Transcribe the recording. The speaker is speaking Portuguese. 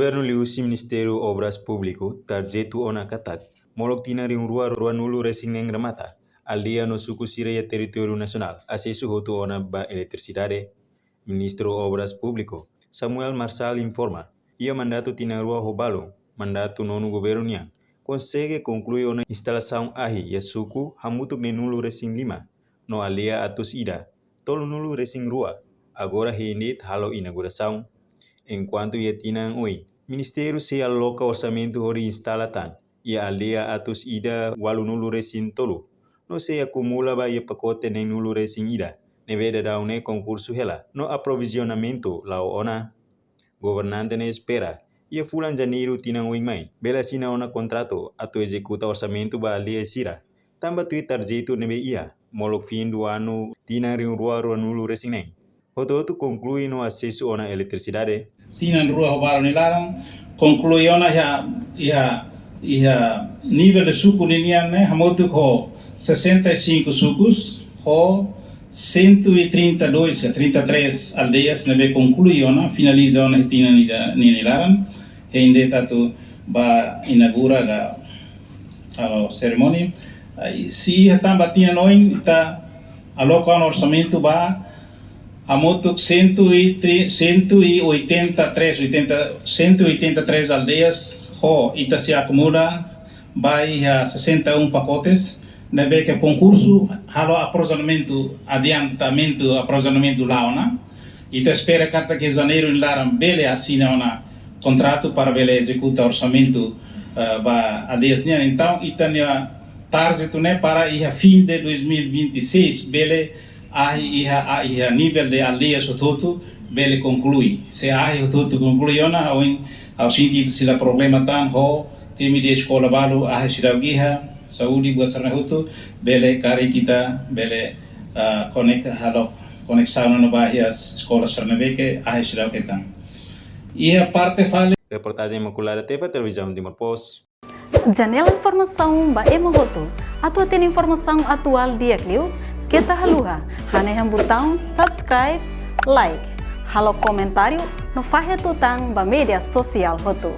Governo liusi Ministério Obras Público tarjetu ona katak molok tina ring rua nulu resing neng remata aldia no suku sireia território nacional acesso hotu ona ba eletricidade. Ministro Obras Público Samuel Marsal informa ia mandato tina rua hobalo mandato nonu governo niang consegue concluir ona instalação ahi ya suku hamutuk ne nulu resing 5 no alia atus ida tolu nulu resing rua agora rendit halo inauguração. Enquanto ia tinang oi, Ministério se aloca orçamento hori instalatan, ia alia atus ida walu nulu resin tolu. No se acumula ba ia pacote nem nulu resin ida, neveda daune concurso hela, no aprovisionamento lao ona. Governante ne espera, ia fulan janeiro tinang oi mai, bela sina ona contrato, atau executa orçamento ba alia sira. Tamba Twitter jeito nebe ia, molok fim do ano tinang ring rua nulu resin neng. Hoto conclui no acesso ona eletricidade. Tina rua hobaro nilarang conclui ona ia nível de suku ninian né hamotu ho 65 sucos ho 132 a 33 aldeias nebe conclui ona finaliza ona tina nilarang ende tatu ba inaugura ga cerimônia si hatamba tina noin ita aloca no orçamento ba hamotuk 183 aldeias ho ita se acumula vai a 61 pacotes nebe que concurso halo aproveitamento laona ita espera kata que janeiro em laram bele assina una contrato para bele executa orçamento ba aldeias nia então ita nia target né para ia fim de 2026 bele a nível de aldeias todo bele conclui se todo conclui ona ao sentido se la problema tan ho temi de escola balu siragiha saúde buat sarna hutu bele kari kita bele conexão no bahia escola sarna beke siragiha ia parte fale reportagem Imaculada TV Televisão Timor Post. Janela informação ba emohoto atau tem informação atual dia kliu kita haluha hane botão subscribe like halo comentário no fahe tutang ba media sosial hotu.